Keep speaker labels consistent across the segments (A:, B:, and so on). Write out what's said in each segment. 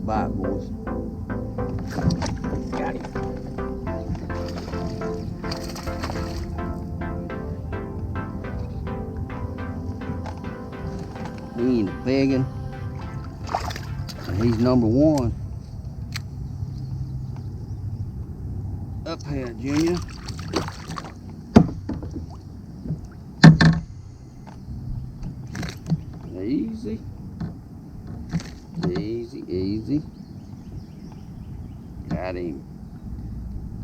A: bite, boys. Got him. He ain't a begging. And he's number one. Up here, Junior. Easy. Easy, easy. Got him.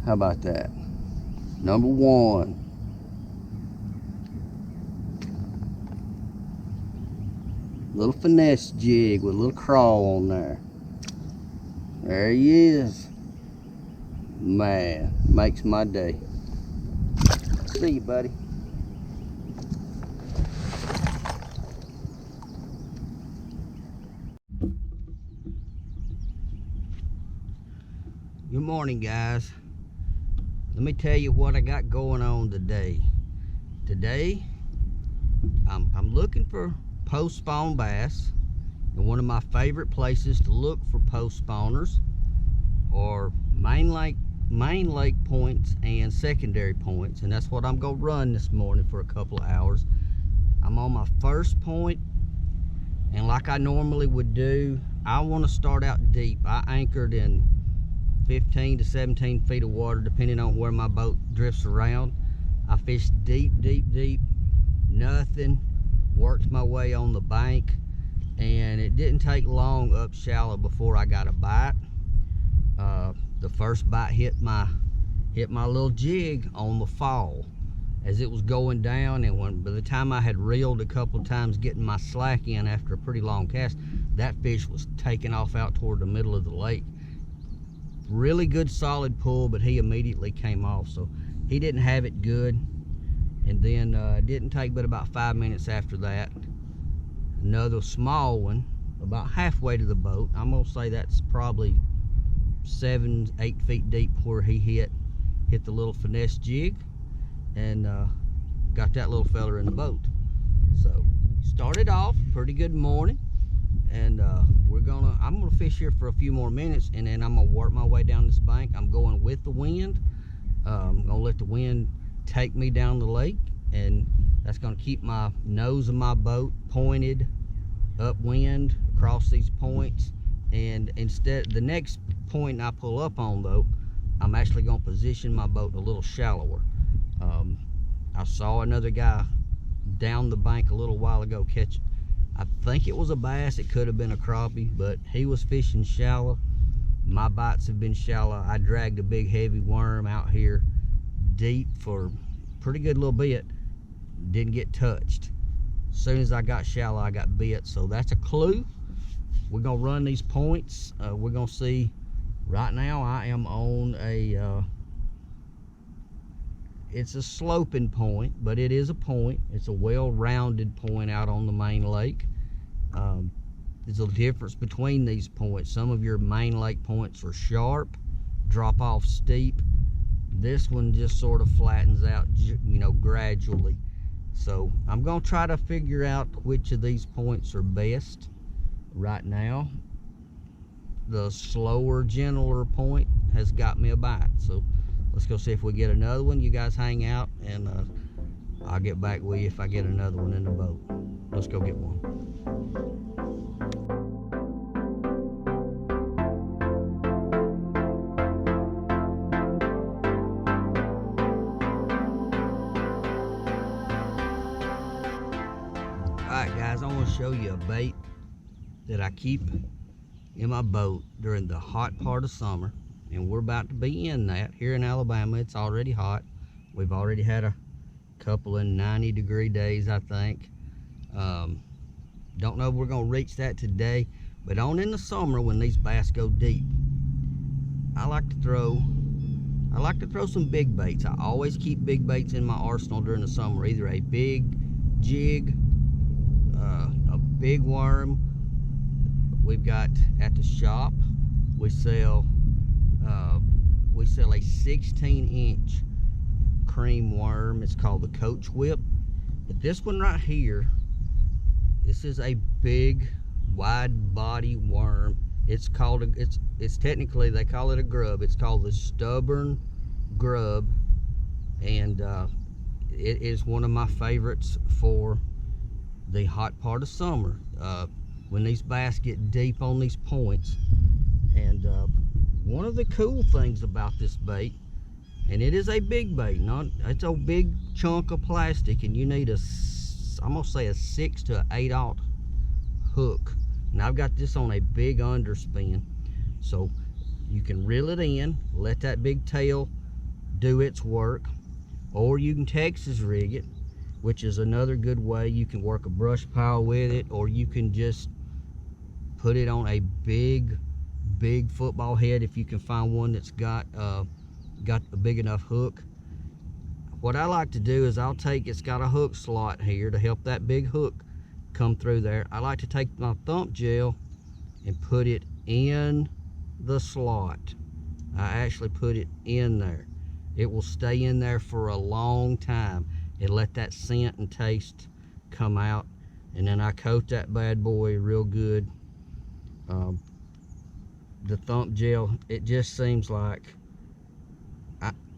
A: How about that? Number one. Little finesse jig with a little crawl on there. There he is. Man, makes my day. See you, buddy. Good morning, guys. Let me tell you what I got going on today. Today, I'm looking for post spawn bass, and one of my favorite places to look for post spawners are main lake points and secondary points, and that's what I'm gonna run this morning for a couple of hours. I'm on my first point, and like I normally would do, I want to start out deep. I anchored in 15 to 17 feet of water, depending on where my boat drifts around. I fished deep, nothing. Worked my way on the bank, and it didn't take long up shallow before I got a bite. The first bite hit my little jig on the fall as it was going down, and by the time I had reeled a couple times getting my slack in after a pretty long cast, that fish was taking off out toward the middle of the lake. Really good solid pull, but he immediately came off, so he didn't have it good. And then it didn't take but about 5 minutes after that, another small one about halfway to the boat. I'm gonna say that's probably 7-8 feet deep where he hit the little finesse jig, and got that little fella in the boat. So started off pretty good morning, and I'm gonna fish here for a few more minutes, and then I'm gonna work my way down this bank. I'm going with the wind. I'm gonna let the wind take me down the lake, and that's going to keep my nose of my boat pointed upwind across these points. And instead, the next point I pull up on, though, I'm actually going to position my boat a little shallower. I saw another guy down the bank a little while ago catch, I think it was a bass, it could have been a crappie, but he was fishing shallow. My bites have been shallow. I dragged a big heavy worm out here deep for pretty good little bit, didn't get touched. As soon as I got shallow, I got bit. So that's a clue. We're gonna run these points. We're gonna see. Right now I am on a it's a sloping point, but it is a point. It's a well-rounded point out on the main lake. There's a difference between these points. Some of your main lake points are sharp, drop off steep. This one just sort of flattens out, you know, gradually. So I'm going to try to figure out which of these points are best right now. The slower, gentler point has got me a bite. So let's go see if we get another one. You guys hang out, and I'll get back with you if I get another one in the boat. Let's go get one. Alright guys, I want to show you a bait that I keep in my boat during the hot part of summer, and we're about to be in that. Here in Alabama, it's already hot. We've already had a couple of 90-degree days, I think. Don't know if we're going to reach that today, but on in the summer when these bass go deep, I like to throw some big baits. I always keep big baits in my arsenal during the summer, either a big jig, a big worm. We've got at the shop, we sell a 16-inch cream worm. It's called the Coach Whip. But this one right here, this is a big wide body worm. It's called it's technically, they call it a grub. It's called the stubborn grub, and it is one of my favorites for the hot part of summer, when these bass get deep on these points. And one of the cool things about this bait, and it is a big bait, it's a big chunk of plastic, and you need I'm gonna say a 6 to 8/0 hook. And I've got this on a big underspin, so you can reel it in, let that big tail do its work, or you can Texas rig it, which is another good way. You can work a brush pile with it, or you can just put it on a big football head if you can find one that's got a big enough hook. What I like to do is it's got a hook slot here to help that big hook come through there. I like to take my thump gel and put it in the slot. I actually put it in there. It will stay in there for a long time and let that scent and taste come out. And then I coat that bad boy real good. The thump gel, it just seems like,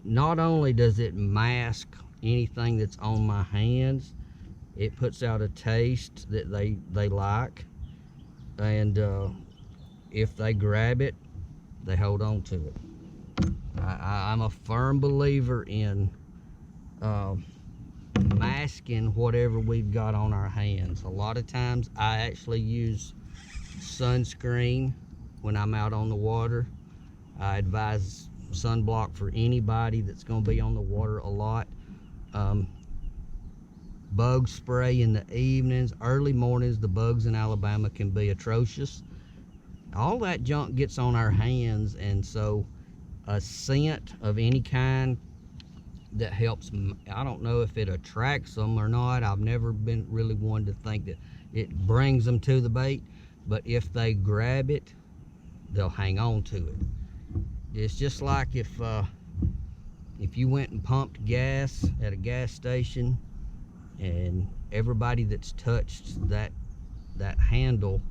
A: not only does it mask anything that's on my hands, it puts out a taste that they like, and if they grab it, they hold on to it. I'm a firm believer in masking whatever we've got on our hands. A lot of times I actually use sunscreen when I'm out on the water. I advise sunblock for anybody that's going to be on the water a lot. Bug spray in the evenings, early mornings. The bugs in Alabama can be atrocious. All that junk gets on our hands, and so a scent of any kind that helps, I don't know if it attracts them or not. I've never been really one to think that it brings them to the bait, but if they grab it, they'll hang on to it. It's just like if you went and pumped gas at a gas station, and everybody that's touched that handle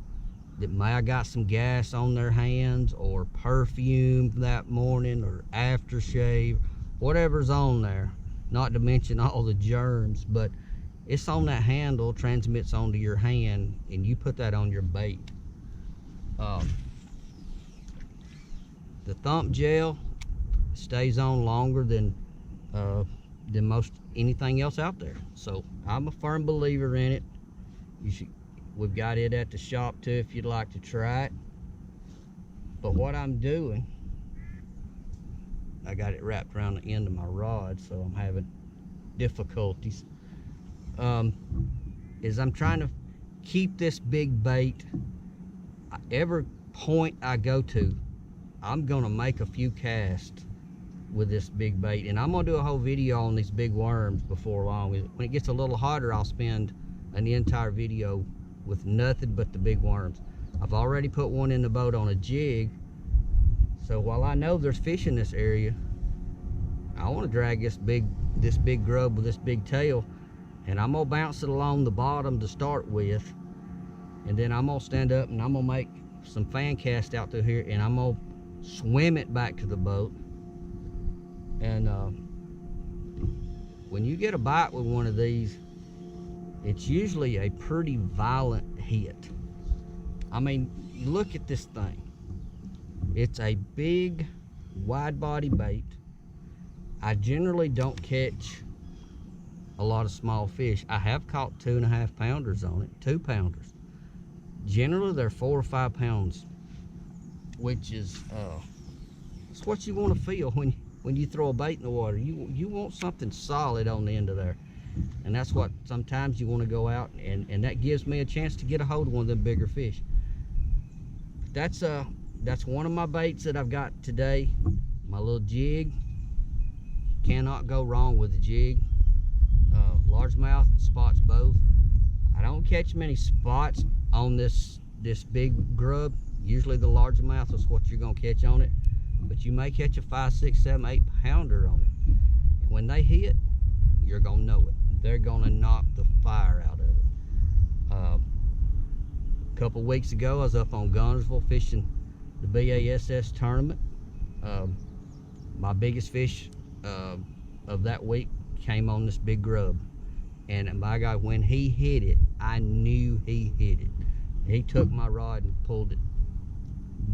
A: that may have got some gas on their hands, or perfume that morning, or aftershave, whatever's on there, not to mention all the germs, but it's on that handle, transmits onto your hand, and you put that on your bait. The thump gel stays on longer than most anything else out there, so I'm a firm believer in it. We've got it at the shop too if you'd like to try it. But what I'm doing, I got it wrapped around the end of my rod, so I'm having difficulties, is I'm trying to keep this big bait. Every point I go to, I'm gonna make a few casts with this big bait, and I'm gonna do a whole video on these big worms before long. When it gets a little hotter, I'll spend an entire video with nothing but the big worms. I've already put one in the boat on a jig, so while I know there's fish in this area, I want to drag this big grub with this big tail, and I'm gonna bounce it along the bottom to start with, and then I'm gonna stand up and I'm gonna make some fan cast out through here, and I'm gonna swim it back to the boat. And when you get a bite with one of these, it's usually a pretty violent hit. I mean, look at this thing. It's a big wide body bait. I generally don't catch a lot of small fish. I have caught 2.5 pounders on it, 2 pounders. Generally they're 4 or 5 pounds, which is it's what you want to feel when you throw a bait in the water. You want something solid on the end of there, and that's what sometimes you want to go out, and that gives me a chance to get a hold of one of them bigger fish. That's one of my baits that I've got today, my little jig. Cannot go wrong with the jig. Largemouth spots both. I don't catch many spots on this big grub. Usually the largemouth is what you're gonna catch on it, but you may catch a 5, 6, 7, 8 pounder on it. And when they hit, you're gonna know it. They're gonna knock the fire out of it. A couple weeks ago, I was up on Gunnersville fishing the BASS tournament. My biggest fish of that week came on this big grub, and by God, when he hit it, I knew he hit it. He took my rod and pulled it,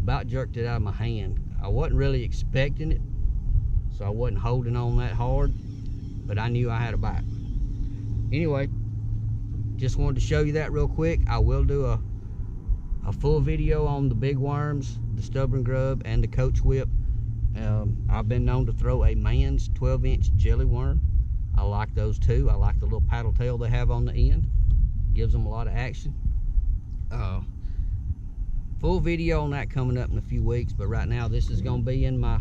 A: about jerked it out of my hand. I wasn't really expecting it, so I wasn't holding on that hard, but I knew I had a bite. Anyway, just wanted to show you that real quick. I will do a full video on the big worms, the stubborn grub, and the coach whip. I've been known to throw a man's 12-inch jelly worm. I like those too. I like the little paddle tail they have on the end. Gives them a lot of action. Full video on that coming up in a few weeks, but right now this is going to be in my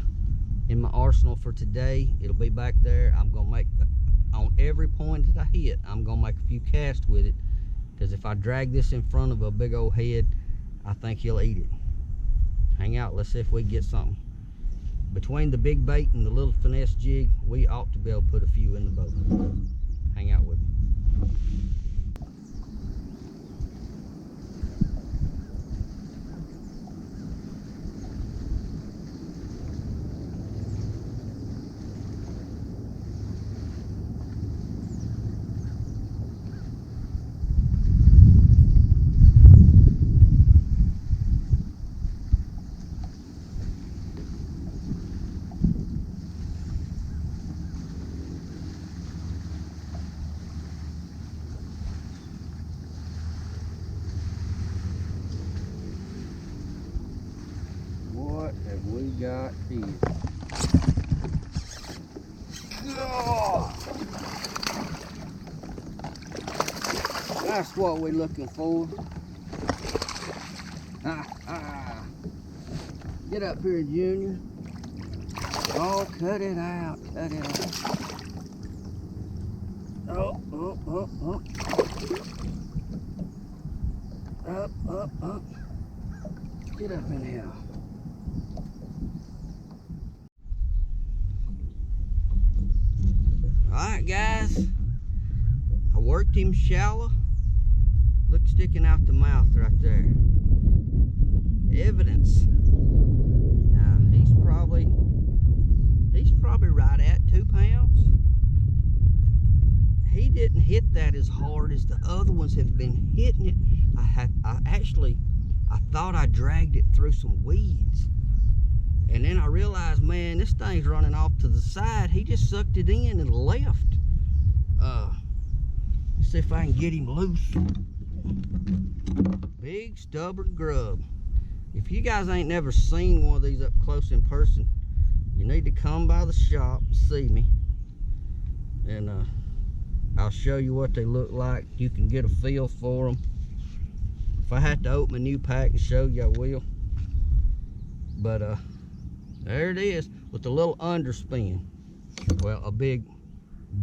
A: arsenal for today. It'll be back there. I'm going to make, on every point that I hit, I'm going to make a few casts with it, because if I drag this in front of a big old head, I think he'll eat it. Hang out, let's see if we can get something. Between the big bait and the little finesse jig, we ought to be able to put a few in the boat. Hang out with me. What have we got here? Oh, that's what we're looking for. Get up here, Junior. Oh, cut it out, cut it out. Oh. Up. Get up in here. Alright guys, I worked him shallow. Look, sticking out the mouth right there. Evidence. Now he's probably right at 2 pounds. He didn't hit that as hard as the other ones have been hitting it. I thought I dragged it through some weeds. And then I realized, man, this thing's running off to the side. He just sucked it in and left. Let's see if I can get him loose. Big stubborn grub. If you guys ain't never seen one of these up close in person, you need to come by the shop and see me. And I'll show you what they look like. You can get a feel for them. If I had to open a new pack and show you, I will. But there it is with a little underspin. Well, a big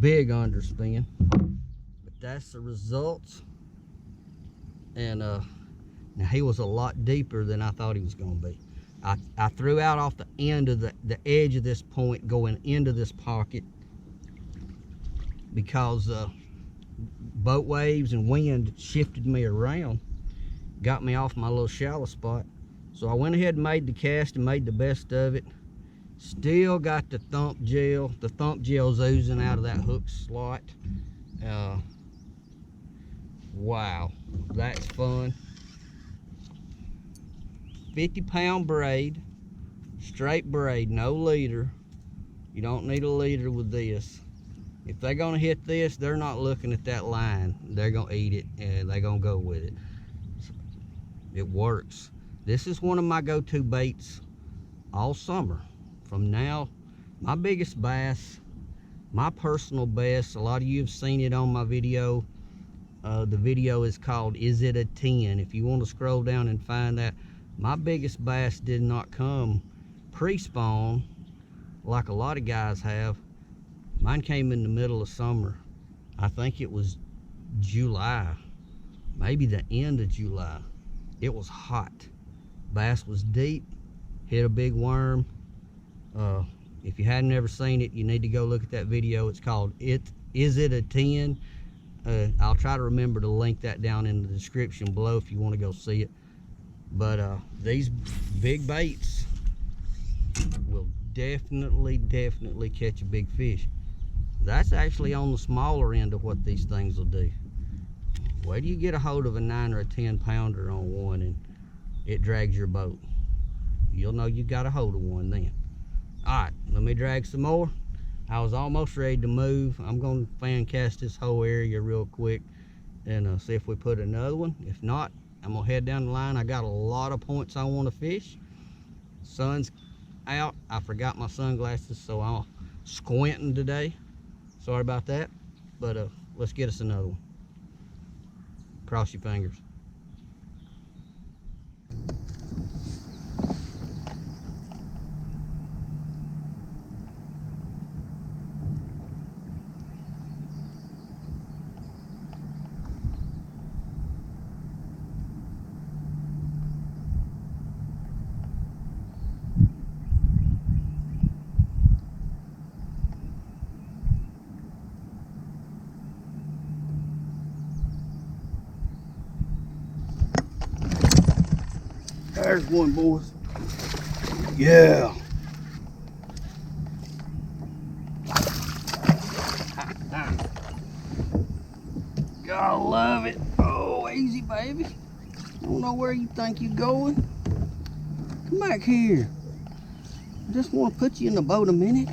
A: underspin. But that's the results. And now he was a lot deeper than I thought he was going to be. I threw out off the end of the edge of this point going into this pocket because boat waves and wind shifted me around, got me off my little shallow spot. So I went ahead and made the cast and made the best of it. Still got the thump gel. The thump gel's oozing out of that hook slot. Wow, that's fun. 50-pound braid, straight braid, no leader. You don't need a leader with this. If they're gonna hit this, they're not looking at that line. They're gonna eat it and they're gonna go with it. It works. This is one of my go-to baits all summer. From now, my biggest bass, my personal best, a lot of you have seen it on my video. The video is called Is It a 10? If you want to scroll down and find that. My biggest bass did not come pre-spawn like a lot of guys have. Mine came in the middle of summer. I think it was July, maybe the end of July. It was hot. Bass was deep, hit a big worm. If you hadn't ever seen it, you need to go look at that video. It's called Is It a 10? I'll try to remember to link that down in the description below if you want to go see it. But these big baits will definitely catch a big fish. That's actually on the smaller end of what these things will do. Wait till you get a hold of a 9 or a 10 pounder on one and it drags your boat. You'll know you got a hold of one then. All right, let me drag some more. I was almost ready to move. I'm going to fan cast this whole area real quick and see if we put another one. If not, I'm going to head down the line. I got a lot of points I want to fish. Sun's out. I forgot my sunglasses, so I'm squinting today. Sorry about that, but let's get us another one. Cross your fingers. There's one, boys. Yeah. Gotta love it. Oh, easy, baby. I don't know where you think you're going. Come back here. I just want to put you in the boat a minute.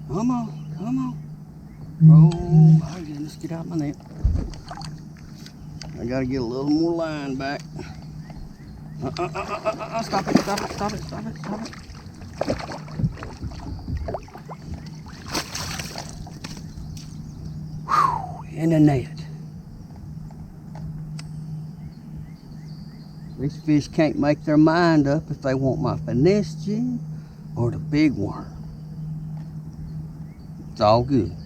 A: Come on, come on. Oh my goodness, get out my net. I gotta get a little more line back. Stop it, stop it, stop it, stop it, stop it. Whew, in the net. These fish can't make their mind up if they want my finesse jig or the big worm. It's all good.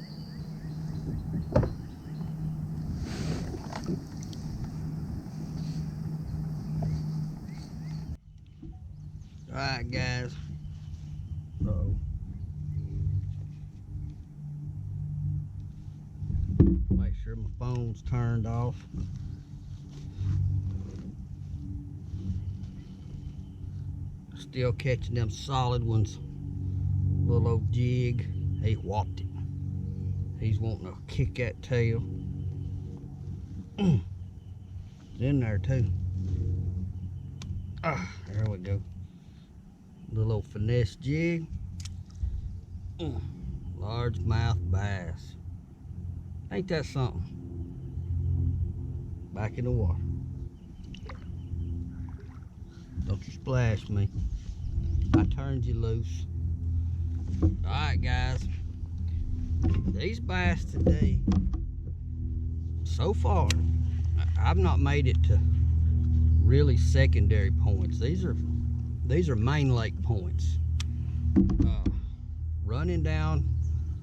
A: Alright, guys. Uh-oh. Make sure my phone's turned off. Still catching them solid ones. Little old jig. He whopped it. He's wanting to kick that tail. It's in there too. Ah, there we go. Little old finesse jig. Largemouth bass. Ain't that something? Back in the water. Don't you splash me. I turned you loose. Alright, guys. These bass today, so far, I've not made it to really secondary points. These are main lake points. Running down,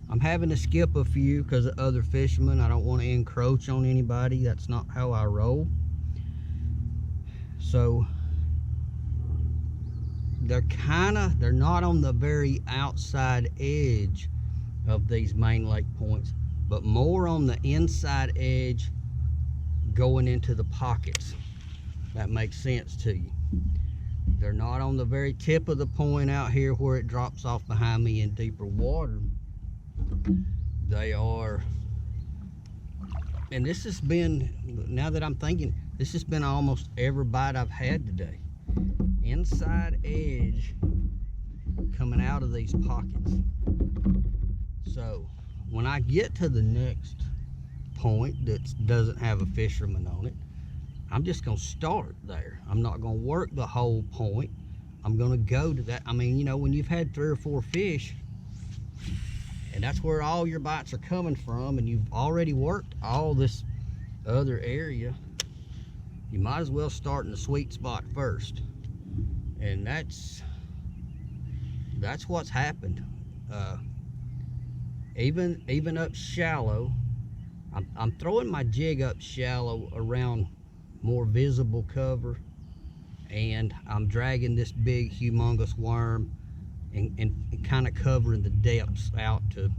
A: I'm having to skip a few because of other fishermen. I don't want to encroach on anybody. That's not how I roll. So they're not on the very outside edge of these main lake points, but more on the inside edge going into the pockets. That makes sense to you. They're not on the very tip of the point out here where it drops off behind me in deeper water. They are, and this has been, now that I'm thinking, this has been almost every bite I've had today. Inside edge coming out of these pockets. So when I get to the next point that doesn't have a fisherman on it, I'm just gonna start there. I'm not gonna work the whole point. I'm gonna go to that. I mean, you know, when you've had 3 or 4 fish and that's where all your bites are coming from, and you've already worked all this other area, you might as well start in the sweet spot first. And that's what's happened. Even up shallow, I'm throwing my jig up shallow around more visible cover, and I'm dragging this big humongous worm and kind of covering the depths out to,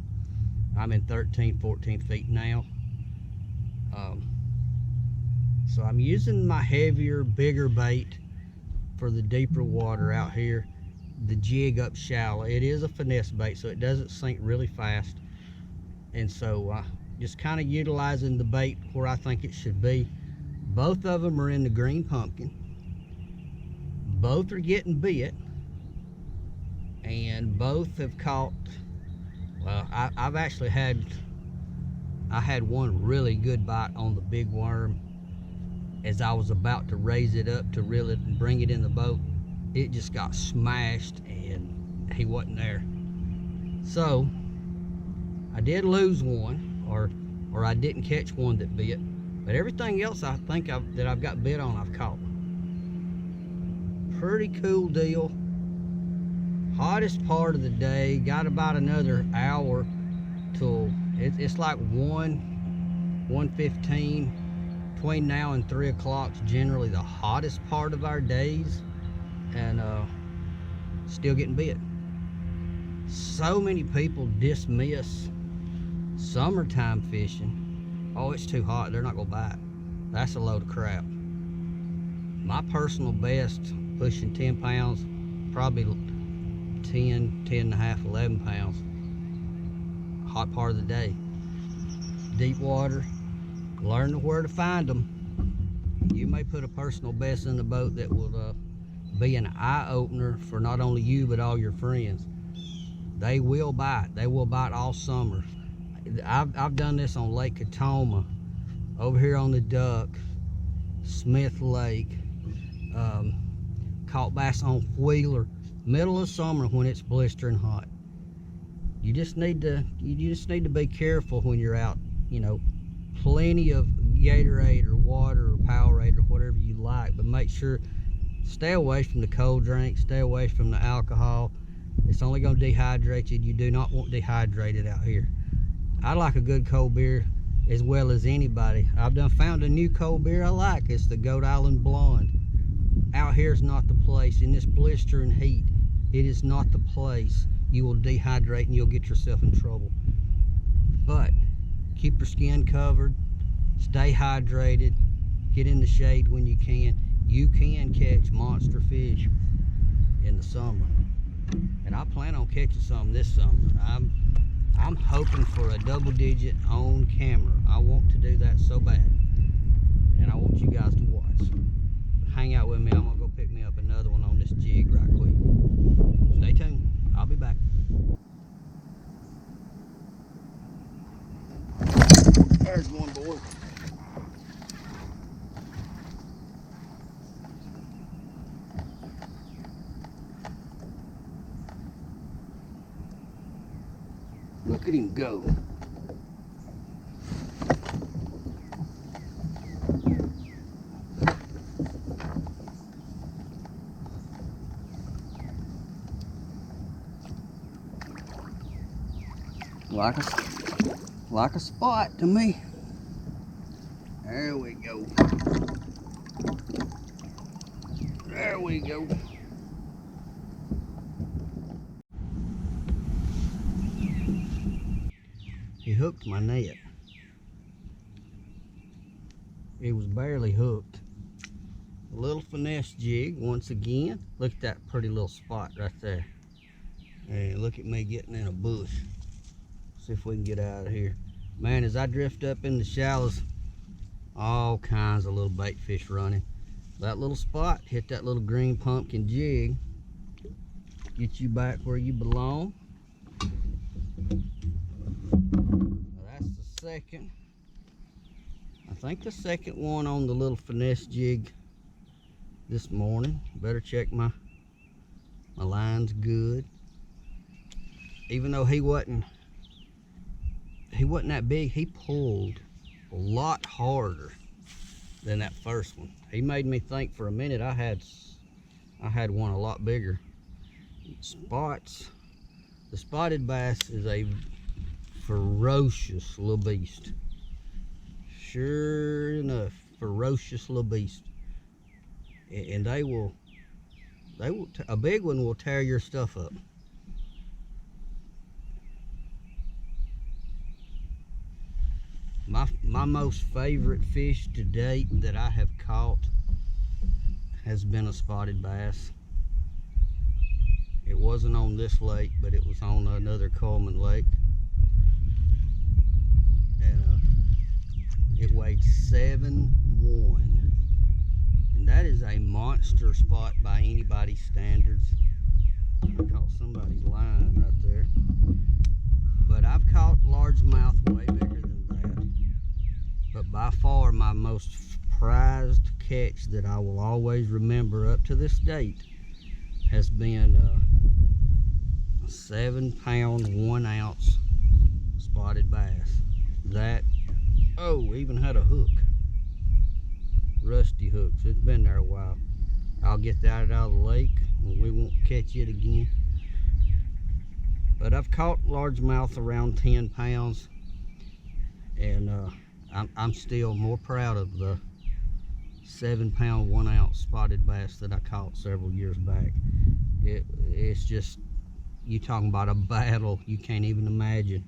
A: I'm in 13, 14 feet now. So I'm using my heavier, bigger bait for the deeper water out here, the jig up shallow. It is a finesse bait, so it doesn't sink really fast. And so just kind of utilizing the bait where I think it should be. Both of them are in the green pumpkin. Both are getting bit. And both have caught, well, I've actually had, I had one really good bite on the big worm. As I was about to raise it up to reel it and bring it in the boat, it just got smashed and he wasn't there. So I did lose one, or I didn't catch one that bit, but everything else I think that I've got bit on, I've caught. Pretty cool deal. Hottest part of the day. Got about another hour till it's like 1:15. Between now and 3 o'clock is generally the hottest part of our days, and still getting bit. So many people dismiss summertime fishing. Oh, it's too hot, they're not gonna bite. That's a load of crap. My personal best, pushing 10 pounds, probably 10 and a half, 11 pounds. Hot part of the day. Deep water, learn where to find them. You may put a personal best in the boat that will be an eye-opener for not only you but all your friends. They will bite. They will bite all summer. I've done this on Lake Katoma, over here on the Duck, Smith Lake, caught bass on Wheeler, middle of summer when it's blistering hot. You just need to be careful when you're out. You know, plenty of Gatorade or water or Powerade or whatever you like, but make sure, stay away from the cold drinks, stay away from the alcohol. It's only going to dehydrate you. You do not want dehydrated out here. I like a good cold beer as well as anybody. I've found a new cold beer I like. It's the Goat Island Blonde. Out here is not the place. In this blistering heat, it is not the place. You will dehydrate and you'll get yourself in trouble. But keep your skin covered, stay hydrated, get in the shade when you can. You can catch monster fish in the summer, and I plan on catching some this summer. I'm hoping for a double digit on camera. I want to do that so bad, and I want you guys to watch. Hang out with me. I'm gonna go pick me up another one on this jig right quick. Stay tuned. I'll be back. There's one, boy. Look at him go. Like a spot to me. There we go. There we go. He hooked my net. It was barely hooked. A little finesse jig once again. Look at that pretty little spot right there. Hey, look at me getting in a bush. See if we can get out of here. Man, as I drift up in the shallows, all kinds of little bait fish running. That little spot, hit that little green pumpkin jig. Get you back where you belong. Now that's the second. I think the second one on the little finesse jig this morning. Better check my line's good. Even though he wasn't that big, he pulled a lot harder than that first one. He made me think for a minute I had one a lot bigger. Spots. The spotted bass is a ferocious little beast. Sure enough, ferocious little beast. And they will a big one will tear your stuff up. My most favorite fish to date that I have caught has been a spotted bass. It wasn't on this lake, but it was on another Coleman lake. And it weighed 7.1. And that is a monster spot by anybody's standards. I caught somebody's line right there. But I've caught largemouth way bigger than that. But by far my most prized catch that I will always remember up to this date has been a 7-pound, 1 ounce spotted bass. That, oh, even had a hook. Rusty hooks. It's been there a while. I'll get that out of the lake and we won't catch it again. But I've caught largemouth around 10 pounds, and I'm still more proud of the 7-pound, 1 ounce spotted bass that I caught several years back. It's just, you talking about a battle you can't even imagine.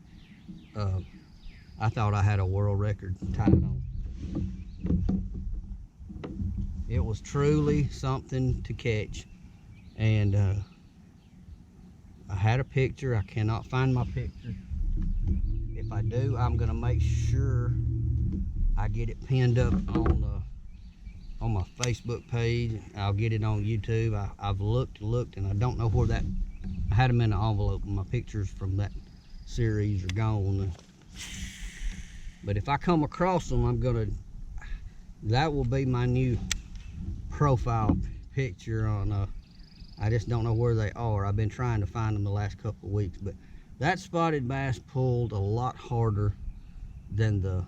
A: I thought I had a world record tied on. It was truly something to catch, and I had a picture. I cannot find my picture. If I do, I'm gonna make sure I get it pinned up on my Facebook page. I'll get it on YouTube. I've looked, and I don't know where that. I had them in an envelope, and my pictures from that series are gone. But if I come across them, that will be my new profile picture on. I just don't know where they are. I've been trying to find them the last couple of weeks, but that spotted bass pulled a lot harder than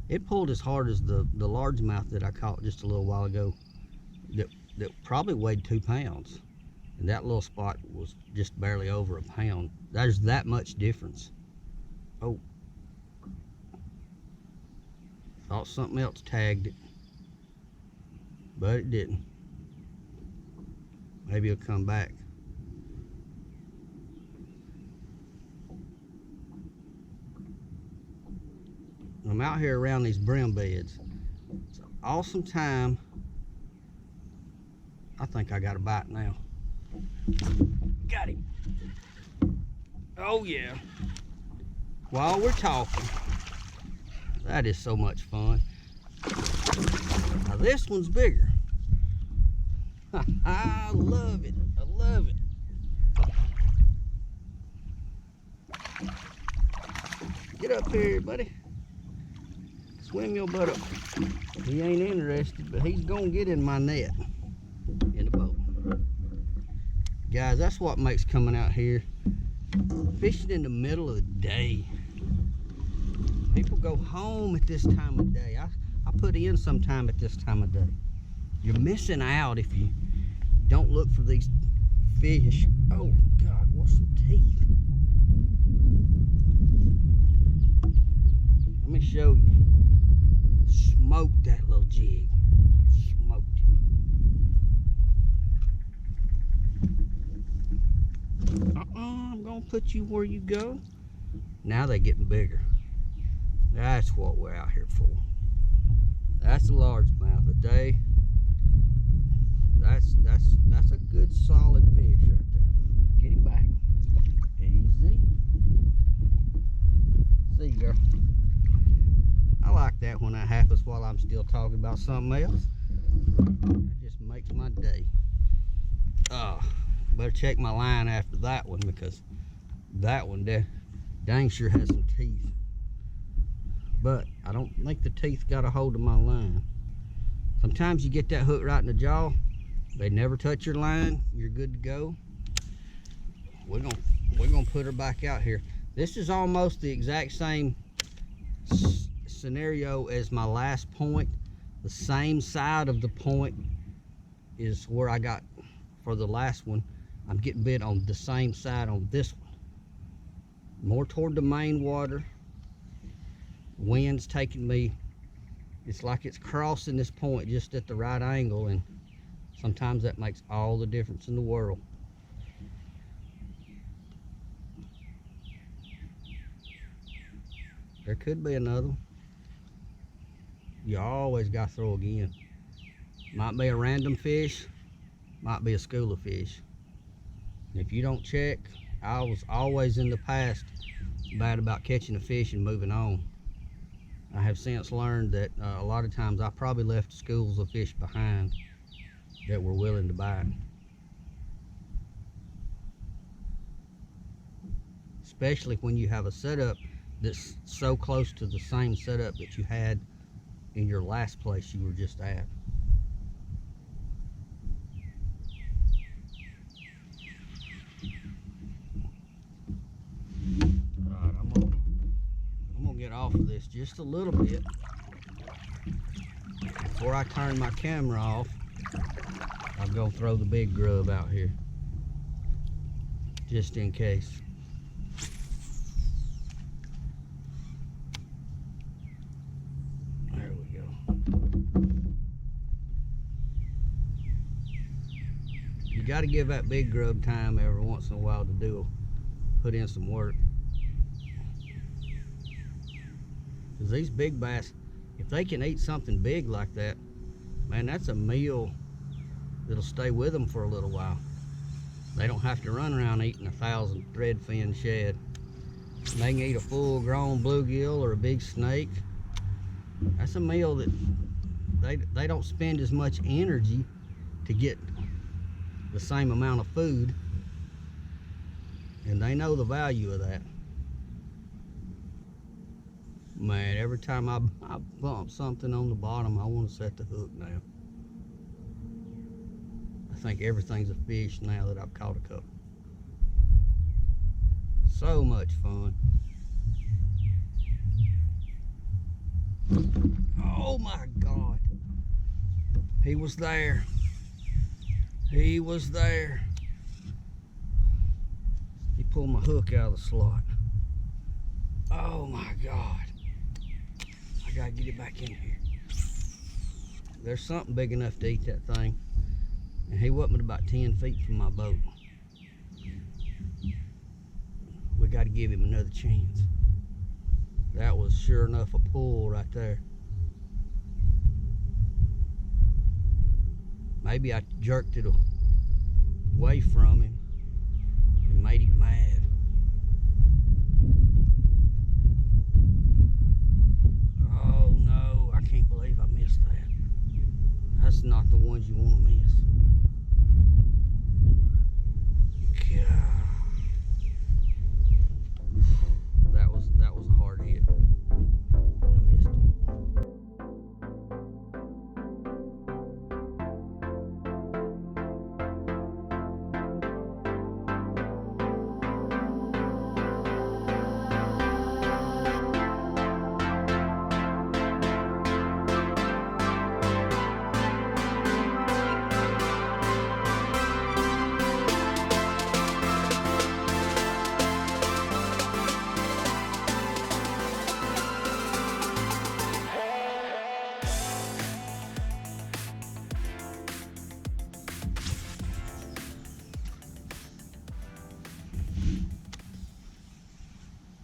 A: it pulled as hard as the largemouth that I caught just a little while ago that probably weighed 2 pounds. And that little spot was just barely over a pound. There's that much difference. Oh. Thought something else tagged it, but it didn't. Maybe it'll come back. I'm out here around these brim beds. It's an awesome time. I think I got a bite now. Got him. Oh yeah. While we're talking, that is so much fun. Now this one's bigger. I love it. I love it. Get up here, buddy. Swim your butt up. He ain't interested, but he's gonna get in my net in the boat. Guys, that's what makes coming out here fishing in the middle of the day. People go home at this time of day. I put in some time at this time of day. You're missing out if you don't look for these fish. Oh God, what's some teeth? Let me show you. Smoked that little jig. Smoked it. I'm gonna put you where you go. Now they're getting bigger. That's what we're out here for. That's a largemouth, but that's a good solid fish right there. Get him back. Easy. See you, girl. I like that when that happens while I'm still talking about something else. It just makes my day. Better check my line after that one, because that one dang sure has some teeth. But I don't think the teeth got a hold of my line. Sometimes you get that hook right in the jaw, they never touch your line, you're good to go. We're gonna put her back out here. This is almost the exact same scenario as my last point. The same side of the point is where I got for the last one. I'm getting bit on the same side on this one. More toward the main water. Wind's taking me, it's like it's crossing this point just at the right angle, and sometimes that makes all the difference in the world. There could be another one. You always got to throw again. Might be a random fish, might be a school of fish. And if you don't check, I was always in the past bad about catching a fish and moving on. I have since learned that a lot of times I probably left schools of fish behind that were willing to bite. Especially when you have a setup that's so close to the same setup that you had in your last place you were just at. Alright, I'm gonna get off of this just a little bit before I turn my camera off. I'll go throw the big grub out here just in case. There we go. You got to give that big grub time every once in a while to put in some work. Because these big bass, if they can eat something big like that, man, that's a meal that'll stay with them for a little while. They don't have to run around eating 1,000 threadfin shad. They can eat a full-grown bluegill or a big snake. That's a meal that they don't spend as much energy to get the same amount of food, and they know the value of that. Man, every time I bump something on the bottom, I want to set the hook now. I think everything's a fish now that I've caught a couple. So much fun. Oh my God. He was there. He was there. He pulled my hook out of the slot. Oh my God. I gotta get it back in here. There's something big enough to eat that thing. And he wasn't about 10 feet from my boat. We gotta give him another chance. That was sure enough a pull right there. Maybe I jerked it away from him and made him mad. Oh no, I can't believe I missed that. That's not the ones you want to miss. God. That was a hard hit. I missed it.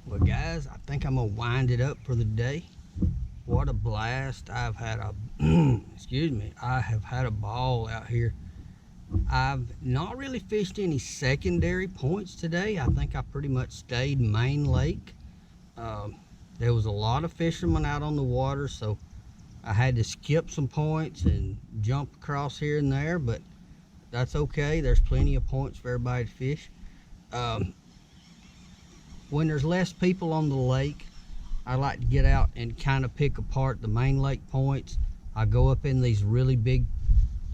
A: Well guys, I think I'm gonna wind it up for the day. What a blast. I've had a excuse me, I have had a ball out here. I've not really fished any secondary points today. I think I pretty much stayed main lake. There was a lot of fishermen out on the water, so I had to skip some points and jump across here and there, but that's okay. There's plenty of points for everybody to fish. When there's less people on the lake, I like to get out and kind of pick apart the main lake points. I go up in these really big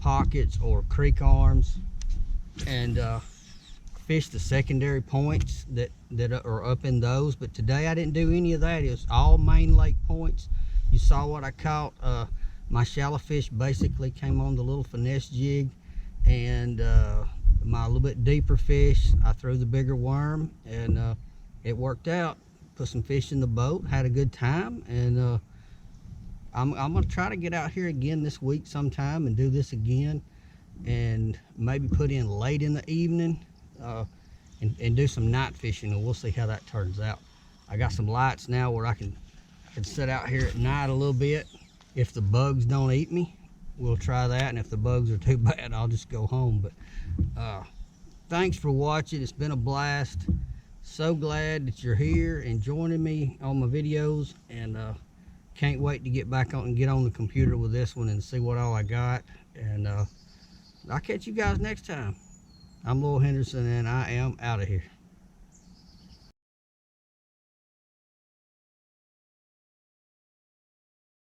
A: pockets or creek arms and fish the secondary points that are up in those. But today I didn't do any of that. It was all main lake points. You saw what I caught. My shallow fish basically came on the little finesse jig, and my little bit deeper fish, I threw the bigger worm, and it worked out. Put some fish in the boat, had a good time, and I'm gonna try to get out here again this week sometime and do this again, and maybe put in late in the evening and do some night fishing, and we'll see how that turns out. I got some lights now where I can sit out here at night a little bit if the bugs don't eat me, we'll try that, and if the bugs are too bad, I'll just go home. But thanks for watching. It's been a blast. So glad that you're here and joining me on my videos, and can't wait to get back on and get on the computer with this one and see what all I got. And I'll catch you guys next time. I'm Lowell Henderson, and I am out of here.